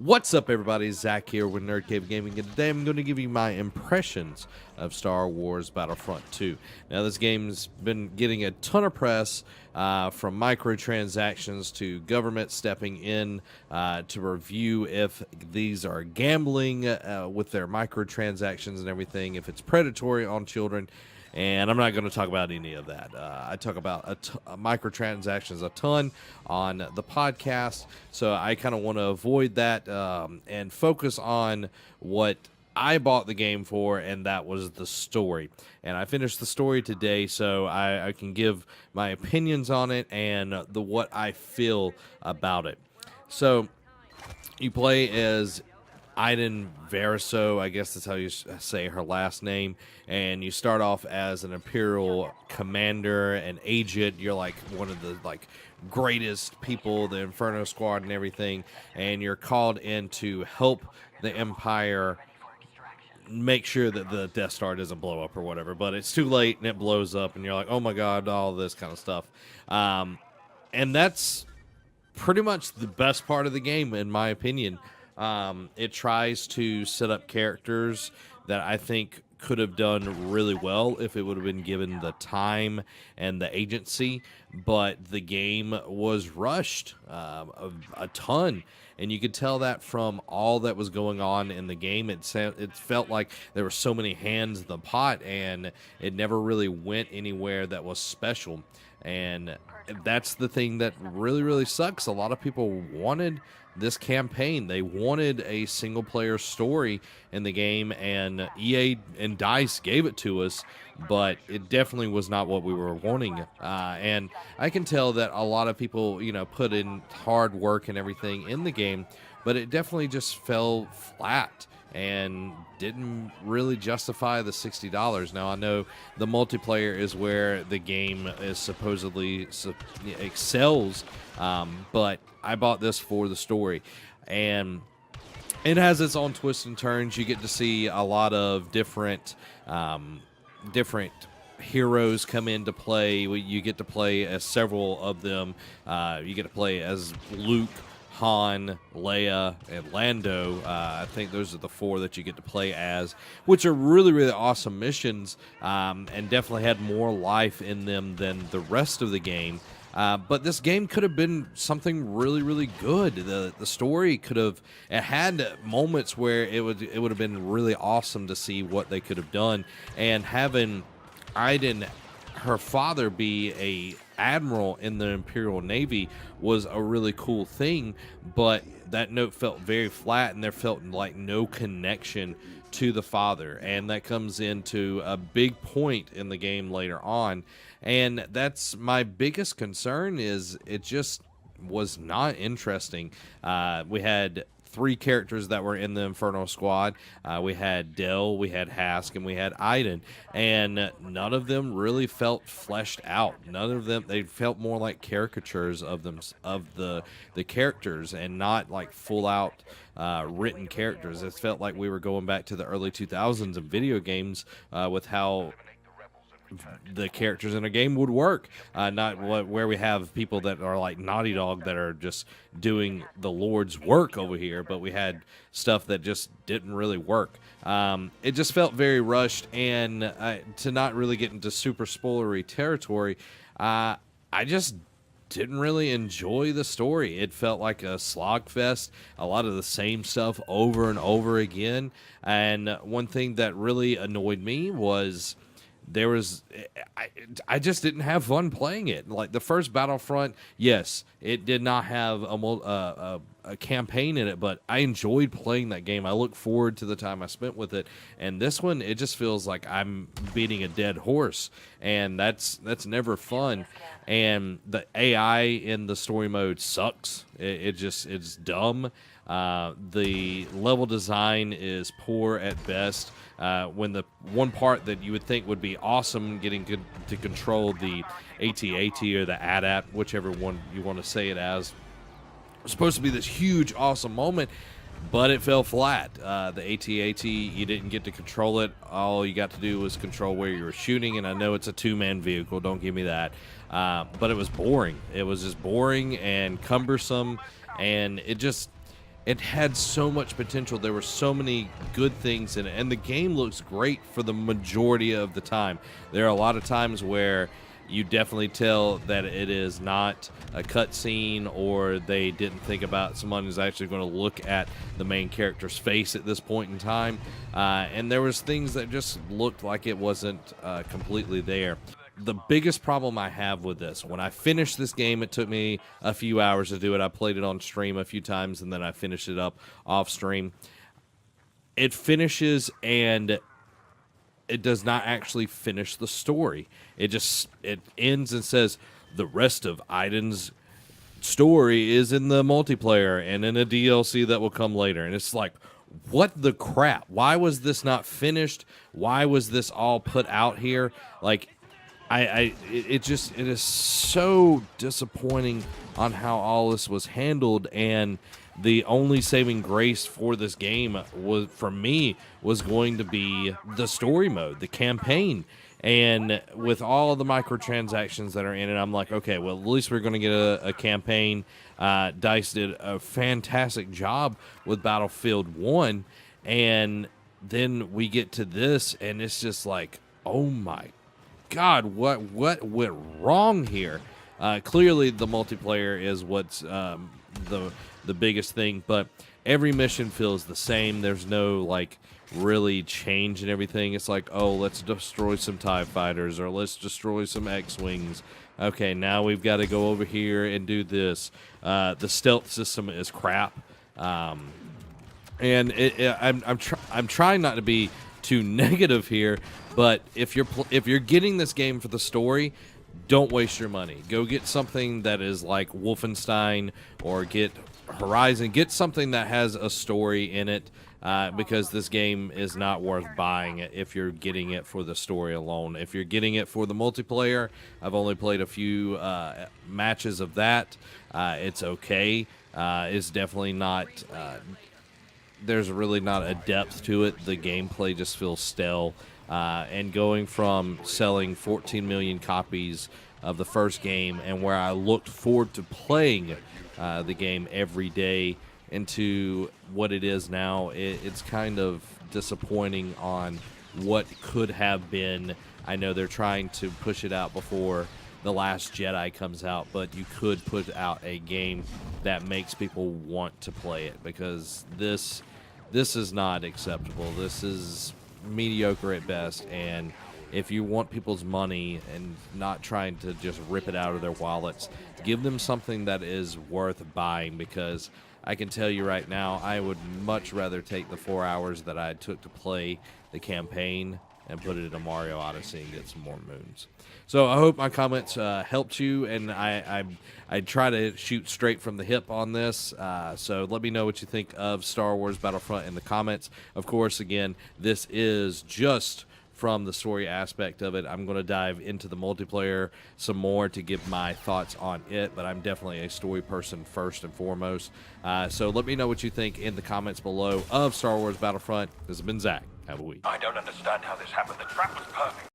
What's up, everybody? Zach here with Nerd Cave Gaming, and today I'm going to give you my impressions of Star Wars Battlefront 2. Now, this game's been getting a ton of press from microtransactions to government stepping in to review if these are gambling with their microtransactions and everything, if it's predatory on children. And I'm not going to talk about any of that. I talk about microtransactions a ton on the podcast, so I kind of want to avoid that and focus on what I bought the game for, and that was the story. And I finished the story today, so I can give my opinions on it and what I feel about it. So you play as Iden Veriso, I guess that's how you say her last name, and you start off as an Imperial commander, an agent. You're like one of the greatest people, the Inferno Squad and everything, and you're called in to help the Empire make sure that the Death Star doesn't blow up or whatever. But it's too late and it blows up, and you're like, oh my god, all this kind of stuff. And that's pretty much the best part of the game, in my opinion. It tries to set up characters that I think could have done really well if it would have been given the time and the agency, but the game was rushed a ton, and you could tell that from all that was going on in the game. It felt like there were so many hands in the pot, and it never really went anywhere that was special. And that's the thing that really sucks. A lot of people wanted this campaign. They wanted a single player story in the game, and EA and DICE gave it to us, but it definitely was not what we were wanting. And I can tell that a lot of people, put in hard work and everything in the game, but it definitely just fell flat and didn't really justify the $60. Now, I know the multiplayer is where the game is supposedly excels, but I bought this for the story, and it has its own twists and turns. You get to see a lot of different heroes come into play. You get to play as several of them. You get to play as Luke, Han, Leia, and Lando. I think those are the four that you get to play as, which are really awesome missions, and definitely had more life in them than the rest of the game. But this game could have been something really good. The story could have, it had moments where it would have been really awesome to see what they could have done, and having Iden, her father, be a admiral in the Imperial Navy was a really cool thing, but that note felt very flat, and there felt like no connection to the father, and that comes into a big point in the game later on, and that's my biggest concern. Is it just was not interesting. We had three characters that were in the Inferno Squad. We had Del, we had Hask, and we had Iden, and none of them really felt fleshed out. None of them, they felt more like caricatures of them, of the characters, and not like full out written characters. It felt like we were going back to the early 2000s in video games with how the characters in a game would work, not where we have people that are like Naughty Dog that are just doing the Lord's work over here, but we had stuff that just didn't really work. It just felt very rushed, and to not really get into super spoilery territory, I just didn't really enjoy the story. It felt like a slog fest, a lot of the same stuff over and over again, and one thing that really annoyed me was I just didn't have fun playing it. Like the first Battlefront, yes, it did not have a campaign in it, but I enjoyed playing that game. I look forward to the time I spent with it. And this one, it just feels like I'm beating a dead horse, and that's never fun. And the AI in the story mode sucks. It's dumb. The level design is poor at best. When the one part that you would think would be awesome, getting to control the AT-AT or the AT-AT, whichever one you want to say it as, was supposed to be this huge, awesome moment, but it fell flat. The AT-AT, you didn't get to control it. All you got to do was control where you were shooting, and I know it's a two-man vehicle, don't give me that. But it was boring. It was just boring and cumbersome, and it just it had so much potential. There were so many good things in it, and the game looks great for the majority of the time. There are a lot of times where you definitely tell that it is not a cutscene, or they didn't think about someone who's actually going to look at the main character's face at this point in time. And there was things that just looked like it wasn't completely there. The biggest problem I have with this, when I finished this game, it took me a few hours to do it. I played it on stream a few times, and then I finished it up off stream. It finishes, and it does not actually finish the story. It ends and says the rest of Aiden's story is in the multiplayer and in a DLC that will come later. And it's like, what the crap? Why was this not finished? Why was this all put out here? Like, it is so disappointing on how all this was handled. And the only saving grace for this game was, for me, was going to be the story mode, the campaign. And with all of the microtransactions that are in it, I'm like, okay, well, at least we're going to get a campaign. DICE did a fantastic job with Battlefield 1. And then we get to this, and it's just like, oh my God, what went wrong here? Clearly, the multiplayer is what's the biggest thing, but every mission feels the same. There's no like really change in everything. It's like, oh, let's destroy some TIE fighters, or let's destroy some X-Wings. Okay, now we've got to go over here and do this. The stealth system is crap, and I'm trying not to be too negative here, but if you're getting this game for the story, don't waste your money. Go get something that is like Wolfenstein, or get Horizon. Get something that has a story in it, because this game is not worth buying it if you're getting it for the story alone. If you're getting it for the multiplayer, I've only played a few matches of that. It's okay. It's definitely not... there's really not a depth to it. The gameplay just feels stale. And going from selling 14 million copies of the first game, and where I looked forward to playing the game every day, into what it is now, it's kind of disappointing on what could have been. I know they're trying to push it out before The Last Jedi comes out, but you could put out a game that makes people want to play it, because this is not acceptable. This is mediocre at best, and if you want people's money and not trying to just rip it out of their wallets, give them something that is worth buying, because I can tell you right now, I would much rather take the 4 hours that I took to play the campaign and put it into Mario Odyssey and get some more moons. So I hope my comments helped you, and I try to shoot straight from the hip on this. So let me know what you think of Star Wars Battlefront in the comments. Of course, again, this is just from the story aspect of it. I'm going to dive into the multiplayer some more to give my thoughts on it, but I'm definitely a story person first and foremost. So let me know what you think in the comments below of Star Wars Battlefront. This has been Zach. Have a week. I don't understand how this happened. The trap was perfect.